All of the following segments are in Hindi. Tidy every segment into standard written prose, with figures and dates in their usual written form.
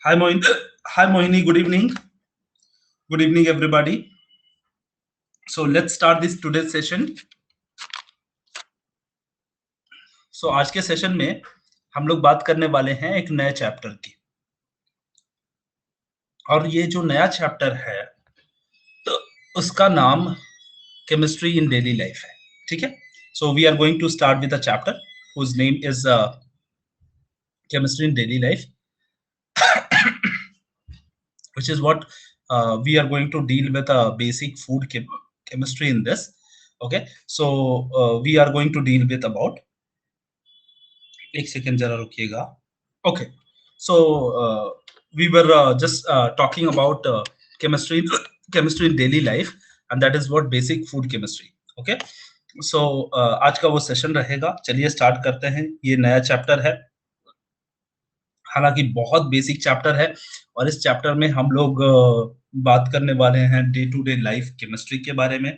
Hi, Mohin. Hi, Mohini. Good evening. Good evening, everybody. So let's start this today's session. So आज के सेशन में हम लोग बात करने वाले हैं एक नए चैप्टर की, और ये जो नया चैप्टर है तो उसका नाम केमिस्ट्री इन डेली लाइफ है. ठीक है. So we are going to start with a chapter whose name is chemistry in daily life, which is what we are going to deal with a basic food chemistry in this. Okay, so we are going to deal with about, एक सेकेंड जरा रुकिएगा. Okay, so we were just talking about chemistry in daily life, and that is what basic food chemistry. Okay, so आज का वो सेशन रहेगा. चलिए स्टार्ट करते हैं. ये नया चैप्टर है, हालांकि बहुत बेसिक चैप्टर है, और इस चैप्टर में हम लोग बात करने वाले हैं day to day life chemistry के बारे में.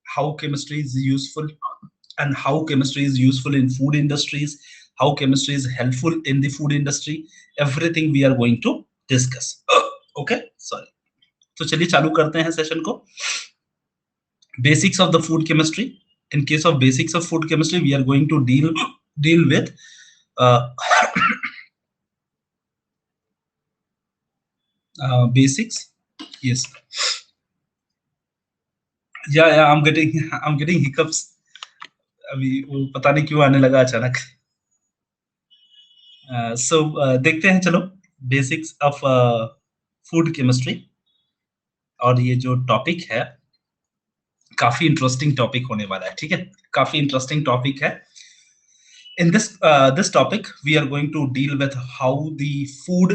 How chemistry is useful and how chemistry is useful in food industries, how chemistry is helpful in the food industry. Everything we are going to discuss. Okay, sorry. तो चलिए चालू करते हैं सेशन को. Basics of the food chemistry. In case of basics of food chemistry, we are going to deal with basics. Yes. Yeah, I'm getting hiccups. अभी वो पता नहीं क्यों आने लगा अचानक. सो देखते हैं. चलो, बेसिक्स ऑफ फूड केमिस्ट्री. और ये जो टॉपिक है काफी इंटरेस्टिंग टॉपिक होने वाला है. ठीक है, काफी इंटरेस्टिंग टॉपिक है. In this topic, we are going to deal with how the food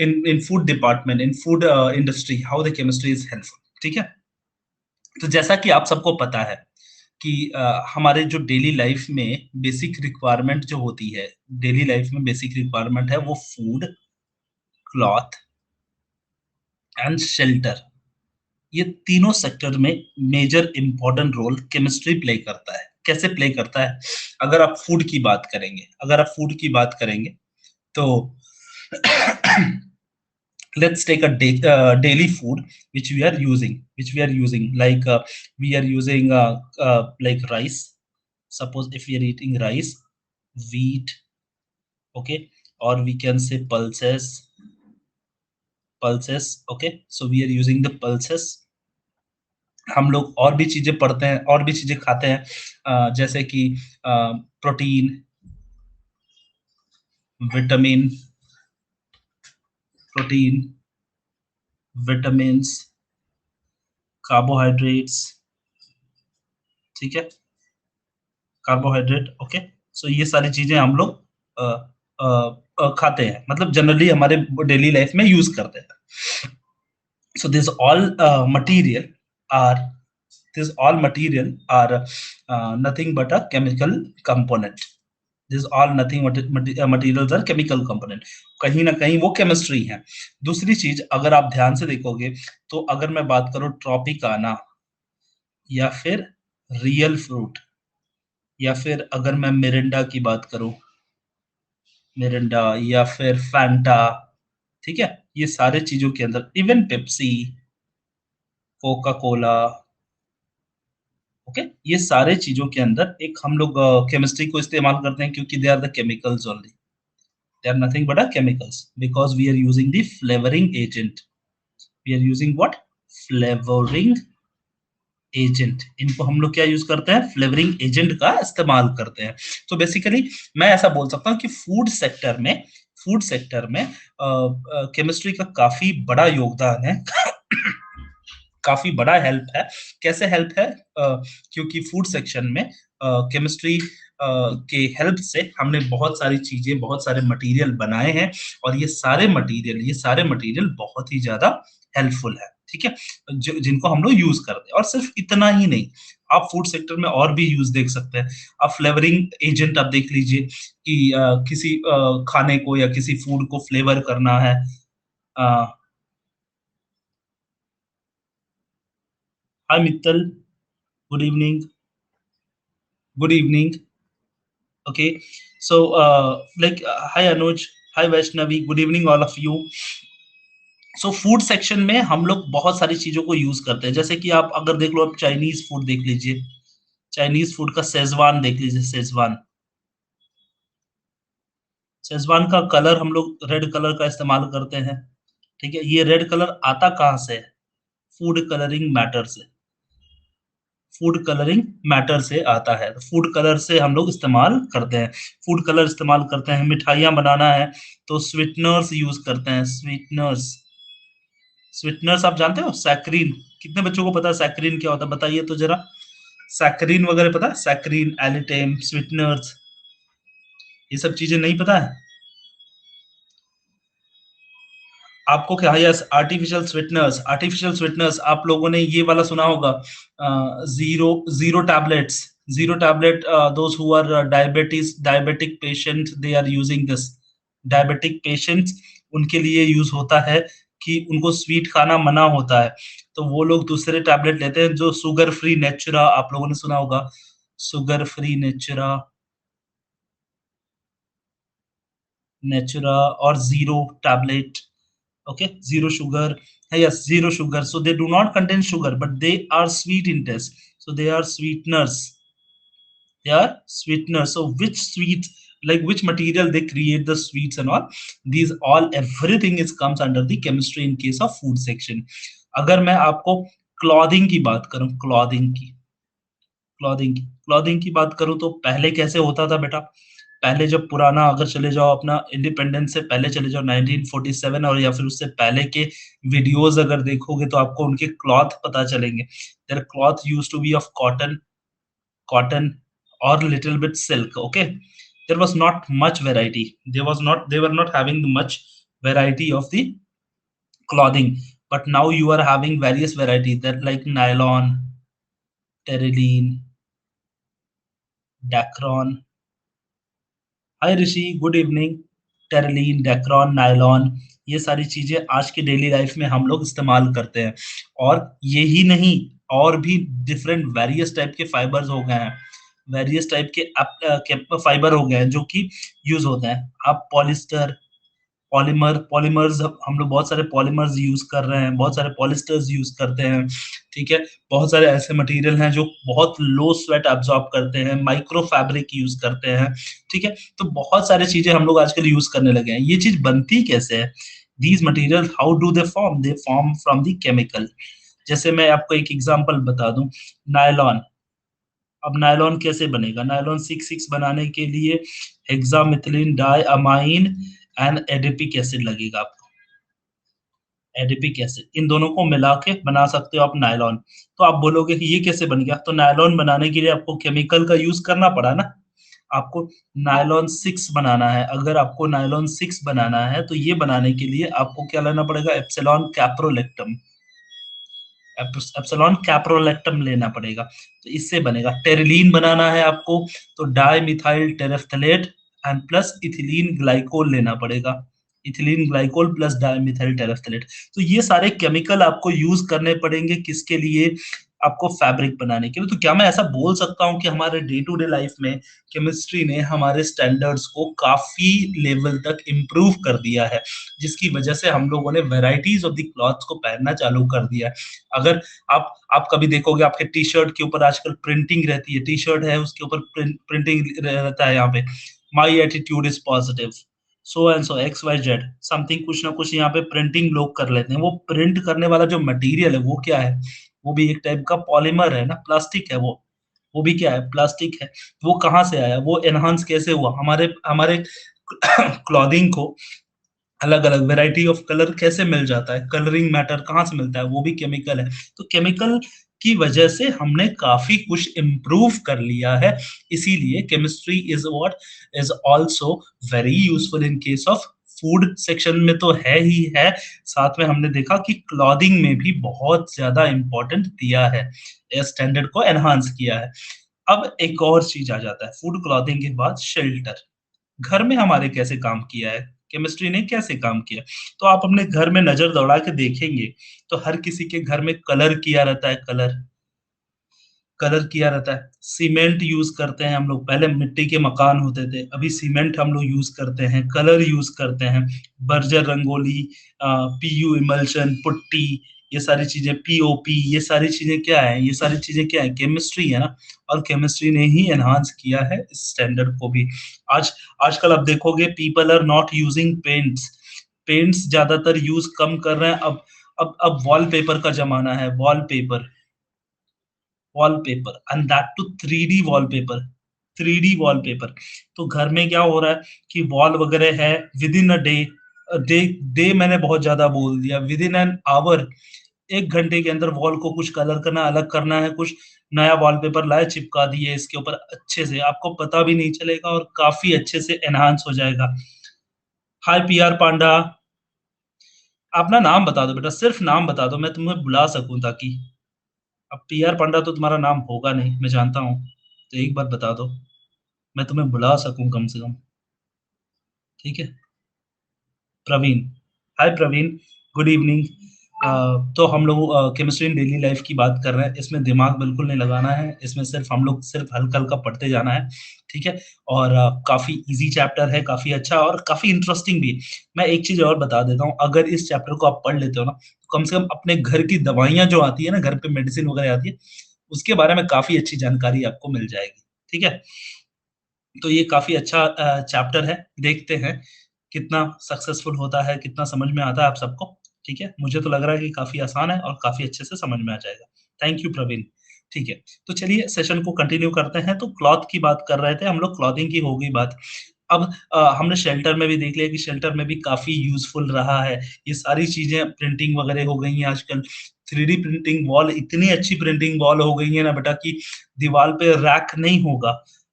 in food department, in food industry, how the chemistry is helpful. ठीक है. तो जैसा कि आप सबको पता है कि हमारे जो डेली लाइफ में बेसिक रिक्वायरमेंट जो होती है, डेली लाइफ में बेसिक रिक्वायरमेंट है वो फूड, क्लॉथ एंड शेल्टर. ये तीनों सेक्टर में major important role chemistry play करता है. कैसे प्ले करता है? अगर आप फूड की बात करेंगे तो let's take a daily food which we are using, like we are using like rice. Suppose if we are eating rice, wheat, okay, or we can say pulses. Okay, so we are using the pulses. हम लोग और भी चीजें पढ़ते हैं, और भी चीजें खाते हैं, जैसे कि प्रोटीन, विटामिन, विटामिन्स, कार्बोहाइड्रेट्स. ठीक है, कार्बोहाइड्रेट. ओके, सो ये सारी चीजें हम लोग खाते हैं, मतलब जनरली हमारे डेली लाइफ में यूज करते हैं. So this all material are nothing but a chemical component. This all nothing materials are chemical component. कहीं ना कहीं वो केमिस्ट्री है. दूसरी चीज अगर आप ध्यान से देखोगे तो अगर मैं बात करूं ट्रॉपिकाना, या फिर रियल फ्रूट, या फिर अगर मैं मिरिंडा की बात करूं, मिरिंडा या फिर फैंटा, ठीक है, ये सारे चीजों के अंदर, even Pepsi, Coca Cola, okay, ये सारे चीजों के अंदर एक हम लोग केमिस्ट्री को इस्तेमाल करते हैं, क्योंकि they are the chemicals only. They are nothing but a chemicals, because we are using the flavouring agent. We are using what? Flavouring agent. इनको हम लोग क्या यूज करते हैं? फ्लेवरिंग एजेंट का इस्तेमाल करते हैं. तो बेसिकली मैं ऐसा बोल सकता हूँ कि फूड सेक्टर में केमिस्ट्री का काफी बड़ा योगदान है. काफी बड़ा हेल्प है. कैसे हेल्प है? क्योंकि फूड सेक्शन में केमिस्ट्री के हेल्प से हमने बहुत सारी चीजें, बहुत सारे मटेरियल बनाए हैं, और ये सारे मटेरियल बहुत ही ज्यादा हेल्पफुल है. ठीक है, जिनको हम लोग यूज करते हैं. और सिर्फ इतना ही नहीं, आप फूड सेक्टर में और भी यूज देख सकते हैं. आप फ्लेवरिंग एजेंट आप देख लीजिए कि किसी खाने को या किसी फूड को फ्लेवर करना है. Hi Mittal, good evening. Okay, so like hi Anuj, hi Vaishnavi, good evening all of you. So food section में हम लोग बहुत सारी चीजों को यूज करते हैं, जैसे कि आप अगर देख लो, आप चाइनीज फूड देख लीजिए, चाइनीज फूड का शेजवान देख लीजिए, शेजवान। शेजवान का कलर हम लोग रेड कलर का इस्तेमाल करते हैं, ठीक है। ये रेड कलर आता कहाँ से है? फूड कलरिंग मैटर से, फूड कलरिंग मैटर से आता है। फूड कलर से हम लोग इस्तेमाल करते हैं, फूड कलर इस्तेमाल करते हैं। मिठाइयाँ बनाना है तो स्वीटनर्स यूज करते हैं, स्वीटनर्स। स्वीटनर्स आप जानते हो, सैक्रीन? कितने बच्चों को पता है सैक्रीन क्या होता है, बताइए तो जरा। सैक्रीन वगैरह पता है? सैक्रीन, एलिटेम, स्वीटनर्स, ये सब चीजें नहीं पता है आपको? क्या? Yes, artificial sweeteners. Artificial sweeteners आप लोगों ने ये वाला सुना होगा, zero zero tablets. Zero tablet, those who are diabetic patient, they are using this. Diabetic patients, उनके लिए यूज होता है कि उनको स्वीट खाना मना होता है, तो वो लोग दूसरे टैबलेट लेते हैं जो शुगर फ्री नेचुरा, आप लोगों ने सुना होगा, शुगर फ्री नेचुरा, नेचुरा और zero tablet. Okay, zero sugar. Yes, zero sugar, so they do not contain sugar, but they are sweet in taste, so they are sweeteners. They are sweeteners. So which sweets, like which material they create the sweets and all, these all, everything is comes under the chemistry in case of food section. अगर मैं आपको क्लॉथिंग की बात करूं, क्लॉथिंग की बात करूं, तो पहले कैसे होता था बेटा? पहले जब पुराना, अगर चले जाओ अपना इंडिपेंडेंस से पहले चले जाओ 1947, और या फिर उससे पहले के वीडियोस अगर देखोगे तो आपको उनके क्लॉथ पता चलेंगे। Their cloth used to be of cotton, cotton और little bit silk, okay. There was not much variety, they were not having much variety of the clothing, but now you are having various varieties that like nylon, terylene, dacron। Hi Rishi, good evening. Terylene, Dacron, nylon, ये सारी चीजें आज की डेली लाइफ में हम लोग इस्तेमाल करते हैं। और यही नहीं, और भी डिफरेंट वेरियस टाइप के फाइबर्स हो गए हैं, वेरियस टाइप के फाइबर हो गए हैं जो कि यूज होते हैं। आप पॉलिस्टर, पॉलीमर्स, हम लोग बहुत सारे पॉलीमर्स यूज कर रहे हैं, बहुत सारे पॉलिस्टर्स यूज करते हैं, ठीक है। बहुत सारे ऐसे मटेरियल हैं जो बहुत लो स्वेट एब्जॉर्ब करते हैं, माइक्रो फैब्रिक यूज करते हैं, ठीक है। तो बहुत सारी चीजें हम लोग आजकल यूज करने लगे हैं। ये चीज बनती कैसे है? These material, how do they form? They form from the chemical. जैसे मैं आपको एक एग्जांपल बता दूं, नायलॉन। अब नायलॉन कैसे बनेगा? नायलॉन सिक्स सिक्स बनाने के लिए hexamethylene di amine and adipic acid लगेगा आपको, एडिपिक एसिड, इन दोनों को मिला के बना सकते हो आप नायलॉन। तो आप बोलोगे कि ये कैसे बन गया? तो नायलॉन बनाने के लिए आपको केमिकल का यूज करना पड़ा ना, आपको नायलॉन सिक्स बनाना है। अगर आपको नायलॉन सिक्स बनाना है तो ये बनाने के लिए आपको क्या लेना पड़ेगा? एप्सिलॉन कैप्रोलेक्टम, एप्सिलॉन कैप्रोलेक्टम लेना पड़ेगा, तो इससे बनेगा। टेरिलीन बनाना है आपको, तो dimethyl terephthalate and plus ethylene glycol लेना पड़ेगा, ethylene glycol plus dimethyl terephthalate. तो ये सारे केमिकल आपको यूज करने पड़ेंगे, किसके लिए? आपको फैब्रिक बनाने के लिए। तो क्या मैं ऐसा बोल सकता हूँ कि हमारे डे टू डे लाइफ में केमिस्ट्री ने हमारे स्टैंडर्ड्स को काफी लेवल तक इम्प्रूव कर दिया है, जिसकी वजह से हम लोगों ने वेराइटीज ऑफ द क्लॉथ्स को पहनना चालू कर दिया है। अगर आप कभी देखोगे, आपके टी शर्ट के ऊपर आजकल प्रिंटिंग रहती है, टी शर्ट है उसके ऊपर प्रिंटिंग रहता है, यहाँ पे my attitude is positive, so and so X Y Z something, कुछ ना कुछ यहाँ पे प्रिंटिंग लोग कर लेते हैं। वो प्रिंट करने वाला जो मटेरियल है वो क्या है? वो भी एक टाइप का पॉलीमर है ना, प्लास्टिक है वो भी क्या है? प्लास्टिक है। वो कहाँ से आया? वो एनहांस कैसे हुआ? हमारे हमारे क्लॉथिंग को अलग अलग वेराइटी ऑफ कलर कैसे मिल जाता है? कलरिंग मैटर कहाँ से मिलता है? वो भी केमिकल है। तो केमिकल की वजह से हमने काफी कुछ इम्प्रूव कर लिया है। इसीलिए chemistry is what is also very useful in case of food section में, तो है ही है। साथ में हमने देखा कि क्लॉथिंग में भी बहुत ज्यादा इंपॉर्टेंट दिया है, स्टैंडर्ड को एनहांस किया है। अब एक और चीज आ जाता है फूड क्लॉथिंग के बाद, शेल्टर। घर में हमारे कैसे काम किया है, केमिस्ट्री ने कैसे काम किया? तो आप अपने घर में नजर दौड़ा के देखेंगे तो हर किसी के घर में कलर किया रहता है, कलर। कलर किया रहता है। सीमेंट यूज करते हैं हम लोग, पहले मिट्टी के मकान होते थे, अभी सीमेंट हम लोग यूज करते हैं। कलर यूज करते हैं, Berger Rangoli, PU emulsion, putty, ये सारी चीजें, पीओपी, ये सारी चीजें क्या है, ये सारी चीजें क्या है, केमिस्ट्री है ना। और केमिस्ट्री ने ही एनहांस किया है इस स्टैंडर्ड को भी। आज आजकल आप देखोगे people are not using paints, paints ज्यादातर यूज कम कर रहे हैं। अब वॉलपेपर का जमाना है, wallpaper, wallpaper and that too 3D wallpaper, 3D wallpaper. तो घर में क्या हो रहा है कि वॉल वगैरह है, with in a day, day day मैंने बहुत ज्यादा बोल दिया, विद इन एन आवर, 1 घंटे के अंदर वॉल को कुछ कलर करना, अलग करना है, कुछ नया वॉलपेपर लाए, चिपका दिए इसके ऊपर, अच्छे से आपको पता भी नहीं चलेगा और काफी अच्छे से एनहांस हो जाएगा। हाय पीआर पांडा, अपना नाम बता दो बेटा, सिर्फ नाम बता दो, मैं तुम्हें बुला सकूं ताकि। अब पीआर पांडा तो तुम्हारा नाम होगा नहीं, मैं जानता हूँ, तो एक बार बता दो, मैं तुम्हें बुला सकूं कम से कम। ठीक है, प्रवीण, हाय प्रवीण, गुड इवनिंग। तो हम लोग केमिस्ट्री इन डेली लाइफ की बात कर रहे हैं, इसमें दिमाग बिल्कुल नहीं लगाना है, इसमें सिर्फ हम लोग सिर्फ हल्का हल्का पढ़ते जाना है। ठीक है, और काफी इजी चैप्टर है, काफी अच्छा और काफी इंटरेस्टिंग भी। मैं एक चीज और बता देता हूँ, अगर इस चैप्टर को आप पढ़ लेते हो ना, तो कम से कम अपने घर की दवाइयाँ जो आती है ना, घर पे मेडिसिन वगैरह आती है, उसके बारे में काफी अच्छी जानकारी आपको मिल जाएगी। ठीक है, तो ये काफी अच्छा चैप्टर है, देखते हैं कितना सक्सेसफुल होता है, कितना समझ में आता है आप सबको। ठीक है, मुझे तो लग रहा है कि काफी आसान है और काफी अच्छे से समझ में आ जाएगा। Thank you Praveen. ठीक है, तो चलिए सेशन को कंटिन्यू करते हैं। तो क्लॉथ की बात कर रहे थे हम लोग, क्लॉथिंग की हो गई बात। अब हमने शेल्टर में भी देख लिया कि शेल्टर में भी काफी यूजफुल रहा है। ये सारी चीजें प्रिंटिंग वगैरह हो गई हैं आजकल, 3D प्रिंटिंग वॉल, इतनी अच्छी प्रिंटिंग वॉल हो गई है ना बेटा कि दीवार पे रैक नहीं होगा,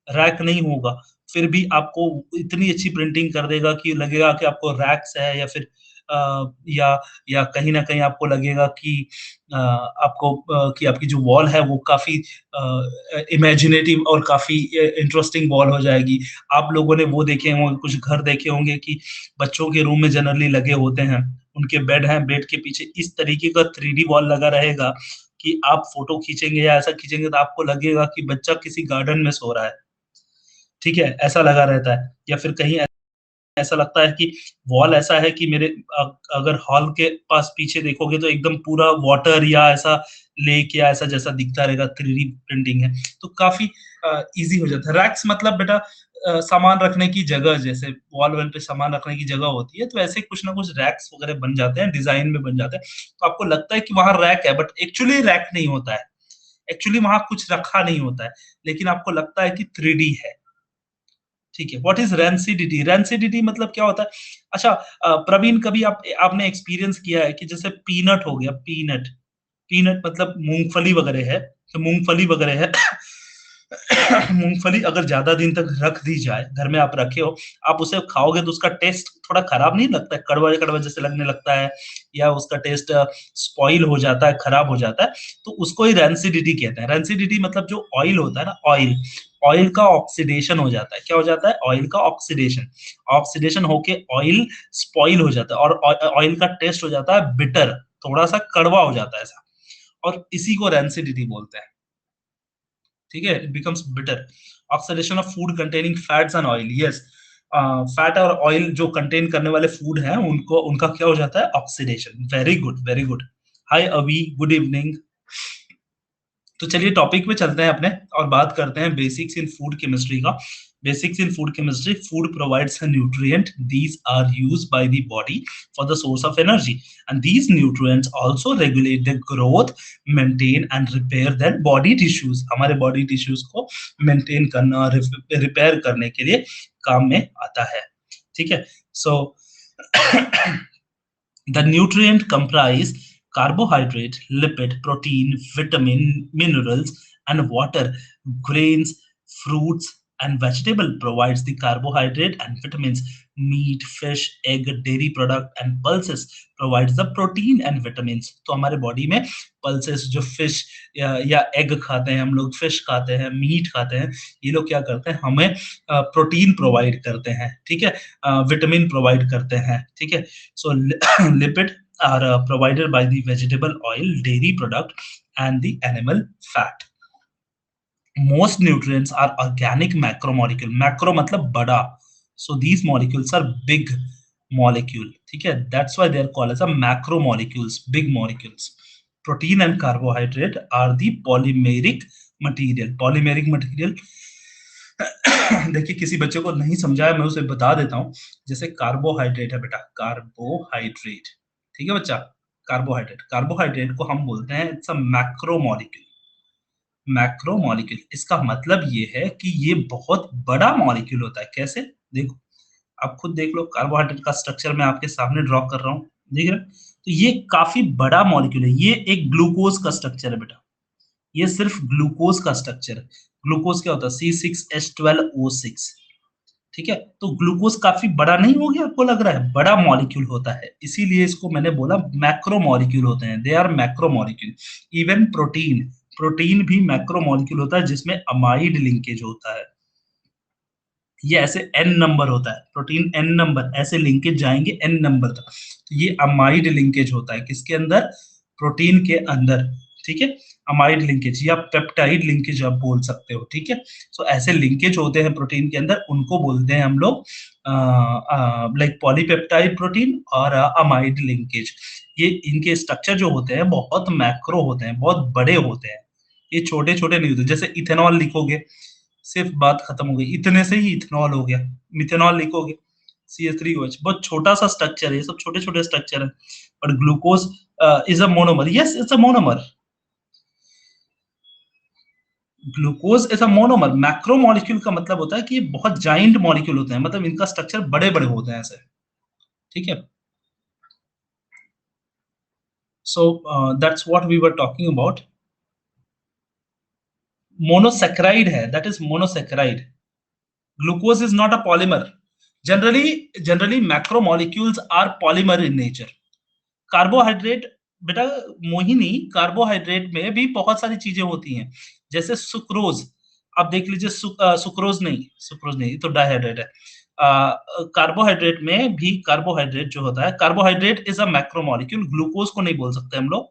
रैक नहीं होगा, फिर भी आपको इतनी अच्छी प्रिंटिंग कर देगा कि लगेगा कि आपको रैक्स है, या फिर या कहीं ना कहीं आपको लगेगा कि कि आपकी जो वॉल है वो काफी इमेजिनेटिव और काफी इंटरेस्टिंग वॉल हो जाएगी। आप लोगों ने वो देखे होंगे, कुछ घर देखे होंगे कि बच्चों के रूम में जनरली लगे होते हैं, उनके बेड हैं, बेड के पीछे इस तरीके का 3D वॉल लगा रहेगा कि आप फोटो खींचेंगे या ऐसा खींचेंगे तो आपको लगेगा कि बच्चा किसी गार्डन में सो रहा है। ठीक है, ऐसा लगा रहता है। या फिर कहीं ऐसा लगता है कि वॉल ऐसा है कि अगर हॉल के पास पीछे देखोगे तो एकदम पूरा वाटर या ऐसा लेक या ऐसा जैसा दिखता रहेगा, 3D प्रिंटिंग है। तो काफी इजी हो जाता है। रैक्स मतलब बेटा सामान रखने की जगह, जैसे वॉल वॉल पे सामान रखने की जगह होती है, तो ऐसे कुछ ना कुछ रैक्स वगैरह बन जाते हैं, डिजाइन में बन जाते हैं। तो आपको लगता है कि वहां रैक है, बट एक्चुअली रैक नहीं होता है, एक्चुअली वहां कुछ रखा नहीं होता है, लेकिन आपको लगता है कि 3D है। ठीक है, व्हाट इज रेंसिडिटी, रेंसिडिटी मतलब क्या होता है? अच्छा, प्रवीण, कभी आपने एक्सपीरियंस किया है कि जैसे पीनट हो गया, पीनट, पीनट मतलब मूंगफली वगैरह है, तो मूंगफली वगैरह है मूंगफली अगर ज्यादा दिन तक रख दी जाए, घर में आप रखे हो, आप उसे खाओगे तो उसका टेस्ट थोड़ा खराब नहीं लगता है, कड़वा कड़वा जैसे लगने लगता है, या उसका टेस्ट स्पॉइल हो जाता है, खराब हो जाता है, तो उसको ही रेंसिडिटी कहते हैं। रेंसिडिटी मतलब जो ऑयल होता है ना, ऑयल, ऑयल का ऑक्सीडेशन हो जाता है। क्या हो जाता है? ऑयल का ऑक्सीडेशन, ऑक्सीडेशन होके ऑयल स्पॉइल हो जाता है, और ऑयल का टेस्ट हो जाता है बिटर, थोड़ा सा कड़वा हो जाता है ऐसा, और इसी को रेंसिडिटी बोलते हैं। ठीक है, it becomes bitter. Oxidation of food containing fats and oil, yes, fat और ऑयल जो कंटेन करने वाले फूड हैं, उनको उनका क्या हो जाता है? Oxidation. Very good, very good. Hi Abhi, good evening. तो चलिए टॉपिक पे चलते हैं अपने, और बात करते हैं बेसिक्स इन फूड केमिस्ट्री का। Basics in food chemistry, food provides a nutrient, these are used by the body for the source of energy, and these nutrients also regulate the growth, maintain and repair their body tissues, हमारे body tissues को maintain करना, रिपेयर करने के लिए काम में आता है। ठीक है, so the nutrient comprise carbohydrate, lipid, protein, vitamin, minerals, and water. Grains, fruits, and vegetable provides the carbohydrate and vitamins. Meat, fish, egg, dairy product, and pulses provides the protein and vitamins. तो हमारे बॉडी में पल्सेस, जो फिश या एग खाते हैं हम लोग, फिश खाते हैं, मीट खाते हैं, ये लोग क्या करते हैं? हमें प्रोटीन प्रोवाइड करते हैं। ठीक है, विटामिन प्रोवाइड करते हैं। ठीक है, so lipid are provided by the vegetable oil, dairy product, and the animal fat. Most nutrients are organic macromolecule. Macro मतलब बड़ा. So these molecules are big molecule. ठीक है? That's why they are called as a macromolecules, big molecules. Protein and carbohydrate are the polymeric material. Polymeric material देखिए किसी बच्चे को नहीं समझाया मैं उसे बता देता हूँ. जैसे कार्बोहाइड्रेट है बेटा, कार्बोहाइड्रेट. ठीक है बच्चा? कार्बोहाइड्रेट. कार्बोहाइड्रेट को हम बोलते हैं इट्स अ मैक्रोमोलिक्यूल. मैक्रोमोलिक्यूल इसका मतलब ये है कि ये बहुत बड़ा मॉलिक्यूल होता है. कैसे? देखो, आप खुद देख लो. कार्बोहाइड्रेट का स्ट्रक्चर मैं आपके सामने ड्रॉ कर रहा हूँ. देख रहे हो? तो ये काफी बड़ा मॉलिक्यूल है. ये एक ग्लूकोज का स्ट्रक्चर है बेटा. ये सिर्फ ग्लूकोज का स्ट्रक्चर है. ग्लूकोज क्या होता है? C6H12O6. ठीक है? तो ग्लूकोज काफी बड़ा नहीं हो गया? आपको लग रहा है बड़ा मॉलिक्यूल होता है, इसीलिए इसको मैंने बोला मैक्रो मॉलिक्यूल होते हैं. They are macro molecule. Even protein, protein भी मैक्रो मॉलिक्यूल होता है जिसमें अमाइड लिंकेज होता है. ये ऐसे n नंबर होता है. प्रोटीन n नंबर ऐसे लिंकेज जाएंगे n नंबर तक. तो ये अमाइड लिंकेज होता है. किसके अंदर? प्रोटीन के अंदर. ठीक है? अमाइड लिंकेज या पेप्टाइड लिंकेज आप बोल सकते हो. ठीक है? सो ऐसे लिंकेज होते हैं प्रोटीन के अंदर, उनको बोलते हैं हम लोग लाइक पॉलीपेप्टाइड प्रोटीन और अमाइड लिंकेज. ये इनके स्ट्रक्चर जो होते हैं बहुत मैक्रो होते हैं, बहुत बड़े होते हैं. ये छोटे छोटे नहीं होते. जैसे इथेनॉल लिखोगे, सिर्फ बात खत्म हो गई. इतने से ही इथेनॉल हो गया. मिथेनॉल लिखोगे, CH3OH. बहुत छोटा सा स्ट्रक्चर है. ये सब छोटे छोटे स्ट्रक्चर है. But glucose is a monomer. Yes, it's a monomer. Glucose is a monomer. Macromolecule का मतलब होता है कि ये बहुत जाइंट मॉलिक्यूल होते हैं, मतलब इनका स्ट्रक्चर बड़े बड़े होते हैं ऐसे. ठीक है? So that's what we were talking about. Monosaccharide है, that is monosaccharide. Glucose is not a polymer. Generally macromolecules are polymer in nature. Carbohydrate बेटा मोहिनी, कार्बोहाइड्रेट में भी बहुत सारी चीजें होती हैं. जैसे सुक्रोज. आप देख लीजिए, सुक्रोज नहीं तो डाइहाइड्रेट है. कार्बोहाइड्रेट में भी कार्बोहाइड्रेट जो होता है, carbohydrate is a macromolecule. Glucose को नहीं बोल सकते हम लोग.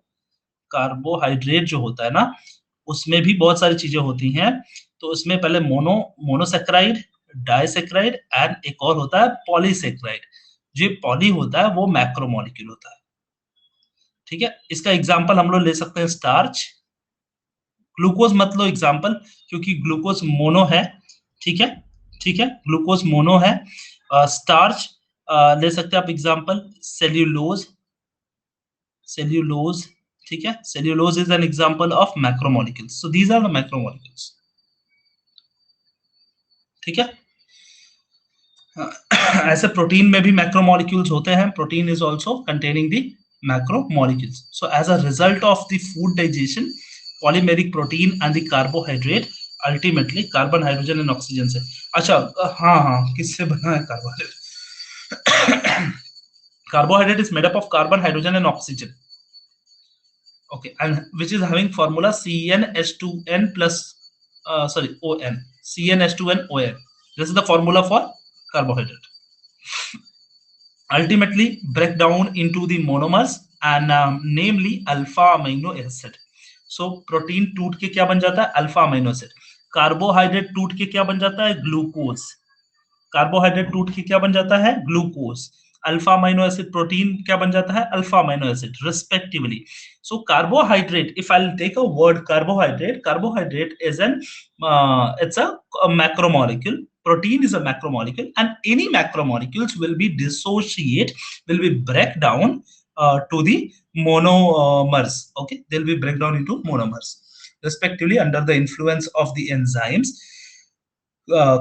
कार्बोहाइड्रेट जो होता है ना, उसमें भी बहुत सारी चीजें होती हैं. तो उसमें पहले मोनोसेक्राइड, डाइसेक्राइड एंड एक और होता है पॉलीसेक्राइड. जो पॉली होता है वो मैक्रोमोलिक्यूल होता है. ठीक है? इसका एग्जांपल हम लोग ले सकते हैं स्टार्च. ग्लूकोज मत लो एग्जांपल, क्योंकि ग्लूकोज मोनो है. ठीक है? ठीक है, ग्लूकोज मोनो है. स्टार्च ले सकते हैं आप एग्जांपल. Cellulose, cellulose. ठीक है? Cellulose is an example of macromolecules. So these are the macromolecules. ठीक है? ऐसे प्रोटीन में भी मैक्रोमोलिक्यूल्स होते हैं. Protein is also containing the macromolecules. So as a result of the food digestion, polymeric protein and the carbohydrate ultimately carbon, hydrogen and oxygen से. अच्छा, हाँ हाँ, किससे बना है carbohydrate? Carbohydrate is made up of carbon, hydrogen and oxygen. Okay, and which is having formula CnH2n plus sorry ON, CnH2n ON. This is the formula for carbohydrate. Ultimately break down into the monomers and namely alpha amino acid. So protein टूट के क्या बन जाता है? Alpha amino acid. कार्बोहाइड्रेट टूट के क्या बन जाता है? ग्लूकोज. कार्बोहाइड्रेट टूट के क्या बन जाता है? Glucose. Alpha amino acid protein क्या बन जाता है? Alpha amino acid respectively. So carbohydrate, if I take a word carbohydrate, carbohydrate is an it's a macromolecule. Protein is a macromolecule, and any macromolecules will be will be break down to the monomers. Okay, they'll be break down into monomers respectively under the influence of the enzymes.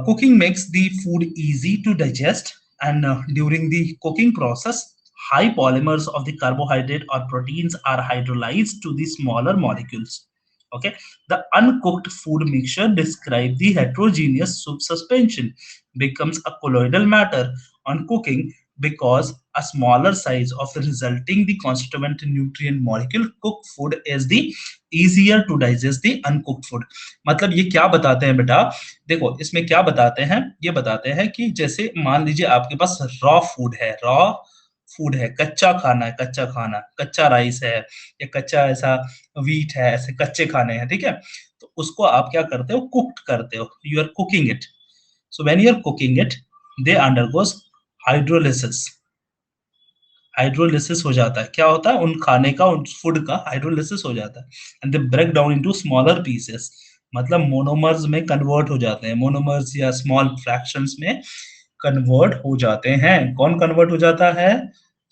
Cooking makes the food easy to digest, and during the cooking process, high polymers of the carbohydrate or proteins are hydrolyzed to the smaller molecules. Okay, the uncooked food mixture described the heterogeneous soup suspension becomes a colloidal matter on cooking because a smaller size of the resulting the constituent nutrient molecule. Cooked food is the easier to digest the uncooked food. मतलब ये क्या बताते हैं बेटा? देखो इसमें क्या बताते हैं, ये बताते हैं कि जैसे मान लीजिए आपके पास रॉ फूड है, कच्चा खाना है, कच्चा राइस है या कच्चा ऐसा व्हीट है, ऐसे कच्चे खाने हैं. ठीक है? तो उसको आप क्या करते हो, कुक्ड करते हो, you are cooking it. So when you are cooking it, they undergoes hydrolysis. Hydrolysis हो जाता है, क्या होता है, उन खाने का, उन फूड का हाइड्रोलिसिस हो जाता है, and they break down into smaller pieces, मतलब मोनोमर्स में कन्वर्ट हो जाते हैं, मोनोमर्स या स्मॉल फ्रैक्शंस में कन्वर्ट हो जाते हैं। कौन कन्वर्ट हो जाता है,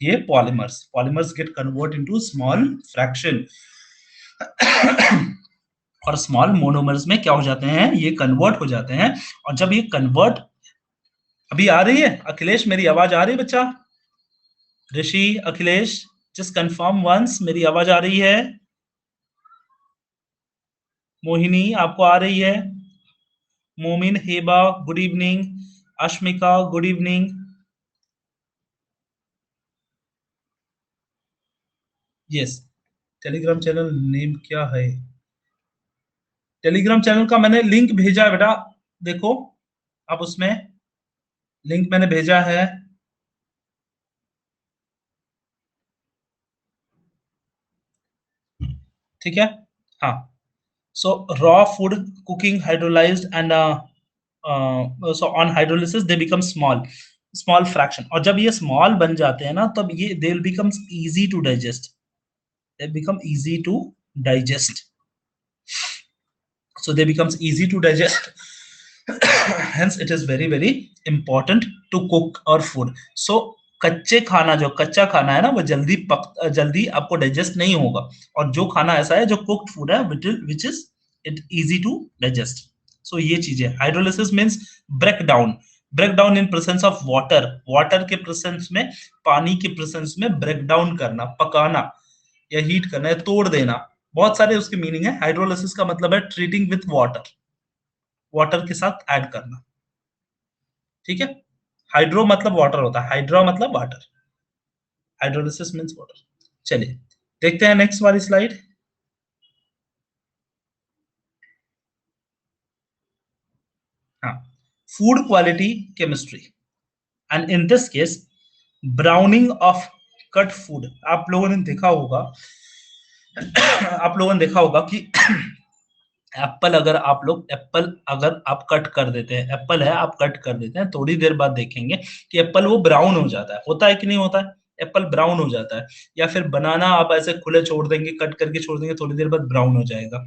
ये polymers. Polymers gate convert into small fraction और स्मॉल मोनोमर्स में क्या हो जाते हैं, ये कन्वर्ट हो जाते हैं। और जब ये कन्वर्ट, अभी आ रही है अखिलेश, मेरी आवाज आ रही है बच्चा? ऋषि, अखिलेश, जस्ट कंफर्म वंस, मेरी आवाज आ रही है? मोहिनी, आपको आ रही है? Momin, Heba, good evening. Ashmika, good evening. Yes. Telegram channel name क्या है? टेलीग्राम चैनल का मैंने लिंक भेजा है बेटा, देखो आप उसमें, लिंक मैंने भेजा है। ठीक है, हाँ। सो raw food cooking hydrolysed and so on hydrolysis they become small, small fraction. और जब ये स्मॉल बन जाते हैं ना, तब ये they will becomes easy to digest, they become easy to digest, so they becomes easy to digest. Hence it is very very important to cook our food. So कच्चे खाना, जो कच्चा खाना है ना, वो जल्दी आपको डाइजेस्ट नहीं होगा, और जो खाना ऐसा है जो कुक्ड फूड है, which is it easy to digest. So ये चीजें, hydrolysis means break down, break down in presence of water, water के प्रेजेंस में, पानी के प्रेजेंस में ब्रेक डाउन करना, पकाना या हीट करना या तोड़ देना, बहुत सारे उसके मीनिंग है। हाइड्रोलिसिस का मतलब है ट्रीटिंग विथ वाटर, वाटर के साथ ऐड करना, ठीक है। हाइड्रो मतलब वाटर होता है, हाइड्रा मतलब वाटर, हाइड्रोलिसिस मींस वाटर। चलिए देखते हैं नेक्स्ट वाली स्लाइड। हाँ, food quality chemistry, and in this case browning of cut food. आप लोगों ने देखा होगा आप लोगों ने देखा होगा कि एप्पल, अगर आप लोग एप्पल अगर आप कट कर देते हैं, एप्पल है आप कट कर देते हैं, थोड़ी देर बाद देखेंगे कि एप्पल वो ब्राउन हो जाता है, होता है कि नहीं होता है, एप्पल ब्राउन हो जाता है। या फिर बनाना आप ऐसे खुले छोड़ देंगे, कट करके छोड़ देंगे, थोड़ी देर बाद ब्राउन हो जाएगा।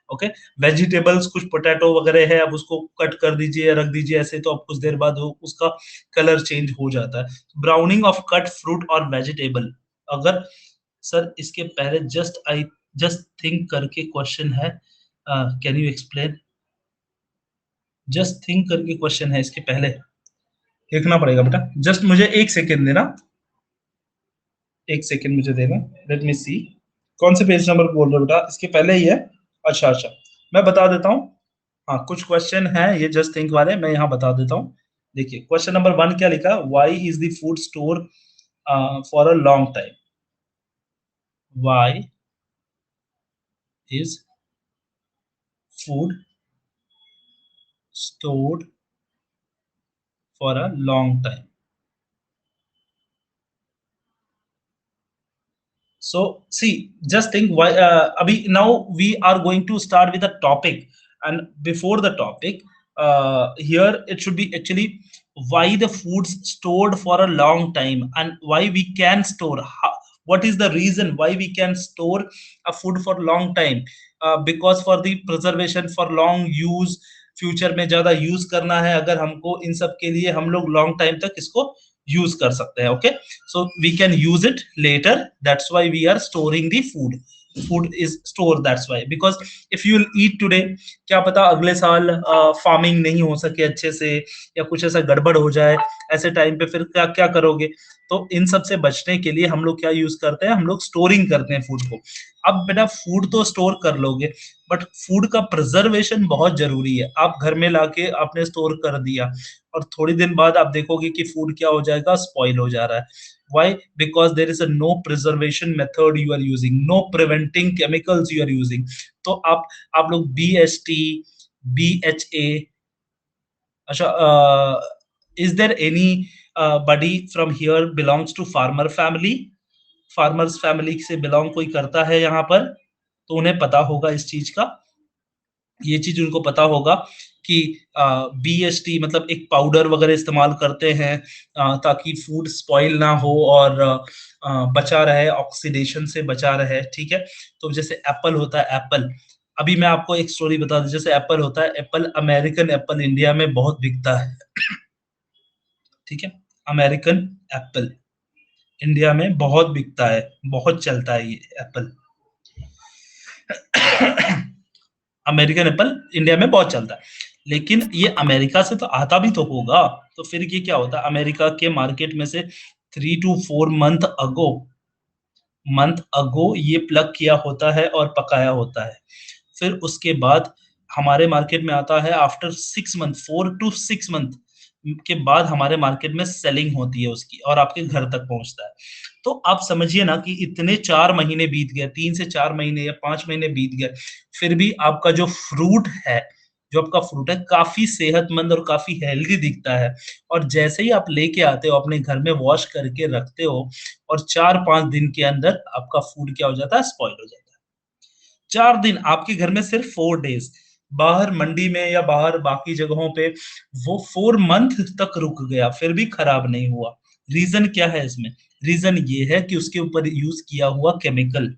ओके, वेजिटेबल्स, कुछ पोटैटो वगैरह है, अब उसको कट कर दीजिए या रख दीजिए ऐसे, तो अब कुछ देर बाद उसका कलर चेंज हो जाता है। ब्राउनिंग ऑफ कट फ्रूट और वेजिटेबल। अगर सर इसके पहले जस्ट थिंक करके क्वेश्चन है, can you explain? Just think करके क्वेश्चन है, इसके पहले देखना पड़ेगा बेटा, जस्ट मुझे एक सेकेंड देना, एक सेकेंड मुझे देना, लेट मी सी। कौन से पेज नंबर बोल रहे हो बेटा, इसके पहले ही है? अच्छा अच्छा, मैं बता देता हूँ। हाँ, कुछ क्वेश्चन है ये जस्ट थिंक वाले, मैं यहाँ बता देता हूँ। देखिए क्वेश्चन नंबर 1 क्या लिखा, why is the food store for a long time, why is food stored for a long time? So see, just think why. Abhi, now we are going to start with a topic, and before the topic, here it should be actually why the foods stored for a long time and why we can store. What is the reason why we can store a food for long time? Because for the preservation, for long use, future में ज्यादा यूज करना है अगर हमको, इन सब के लिए हम लोग लॉन्ग टाइम तक इसको यूज कर सकते हैं। Okay, so we can use it later, that's why we are storing the food is stored, that's why, because if you will eat today, क्या पता अगले साल फार्मिंग नहीं हो सके अच्छे से, या कुछ ऐसा गड़बड़ हो जाए, ऐसे टाइम पे फिर क्या क्या करोगे? तो इन सब से बचने के लिए हम लोग क्या यूज करते हैं, हम लोग स्टोरिंग करते हैं फूड को। अब बेटा फूड तो स्टोर कर लोगे, बट फूड का प्रिजर्वेशन बहुत जरूरी है। आप घर में लाके आपने स्टोर कर दिया, और थोड़ी दिन बाद आप देखोगे कि फूड क्या हो जाएगा, स्पॉइल हो जा रहा है। Why? Because there is a no preservation method you are using, no preventing chemicals you are using. तो आप लोग BST, BHA, अच्छा, is there any buddy from here belongs to farmer family? Farmers family से बिलोंग कोई करता है यहाँ पर, तो उन्हें पता होगा इस चीज का। ये चीज उनको पता होगा कि BST मतलब एक पाउडर वगैरह इस्तेमाल करते हैं ताकि फूड स्पॉइल ना हो और बचा रहे, ऑक्सीडेशन से बचा रहे, ठीक है। तो जैसे एप्पल होता है, एप्पल, अभी मैं आपको एक स्टोरी बता दूं, जैसे एप्पल होता है, एप्पल, अमेरिकन एप्पल इंडिया में बहुत बिकता है, ठीक है। अमेरिकन एप्पल इंडिया में बहुत बिकता है, बहुत चलता है ये एप्पल। अमेरिकन एप्पल इंडिया में बहुत चलता है, लेकिन ये अमेरिका से तो आता भी तो होगा, तो फिर ये क्या होता है, अमेरिका के मार्केट में से 3 to 4 मंथ अगो ये प्लग किया होता है और पकाया होता है। फिर उसके बाद हमारे मार्केट में आता है आफ्टर 6 मंथ, 4 to 6 मंथ के बाद हमारे मार्केट में सेलिंग होती है उसकी और आपके घर तक पहुंचता है। तो आप समझिए ना कि इतने 4 महीने बीत गए, 3 से 4 महीने या 5 महीने बीत गए, फिर भी आपका जो फ्रूट है, जो आपका फ्रूट है काफी सेहतमंद और काफी हेल्दी दिखता है। और जैसे ही आप लेके आते हो अपने घर में, वॉश करके रखते हो, और 4-5 दिन के अंदर आपका फूड क्या हो जाता है, स्पॉइल हो जाता है। 4 दिन आपके घर में, सिर्फ 4 डेज, बाहर मंडी में या बाहर बाकी जगहों पे वो 4 मंथ तक रुक गया, फिर भी खराब नहीं हुआ। रीजन क्या है इसमें? रीजन ये है कि उसके ऊपर यूज किया हुआ केमिकल,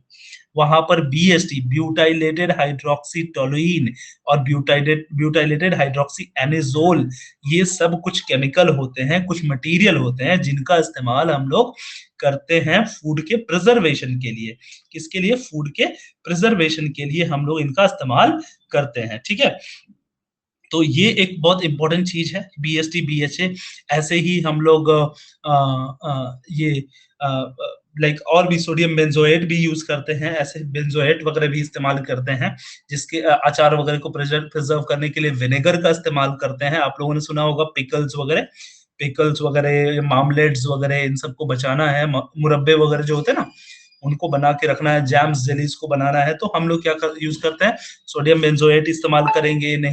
वहां पर BST, ब्यूटाइलेटेड हाइड्रोक्सी टोलुइन, और ब्यूटाइलेटेड हाइड्रोक्सी एनिजोल, ये सब कुछ केमिकल होते हैं, कुछ मटेरियल होते हैं जिनका इस्तेमाल हम लोग करते हैं फूड के प्रिजर्वेशन के लिए। किसके लिए? फूड के प्रिजर्वेशन के लिए हम लोग इनका इस्तेमाल करते हैं, ठीक है। तो ये एक बहुत इंपॉर्टेंट चीज है, BST BHA। ऐसे ही हम लोग ये लाइक और भी सोडियम बेंजोएट भी यूज करते हैं, ऐसे बेंजोएट वगैरह भी इस्तेमाल करते हैं, जिसके अचार वगैरह को प्रिजर्व करने के लिए विनेगर का इस्तेमाल करते हैं। आप लोगों ने सुना होगा पिकल्स वगैरह, मामलेट्स वगैरह, इन सबको बचाना है, मुरब्बे वगैरह जो होते हैं ना, उनको बना के रखना है, जैम्स जेलीज को बनाना है, तो हम लोग क्या यूज करते हैं, सोडियम बेंजोएट इस्तेमाल करेंगे। नहीं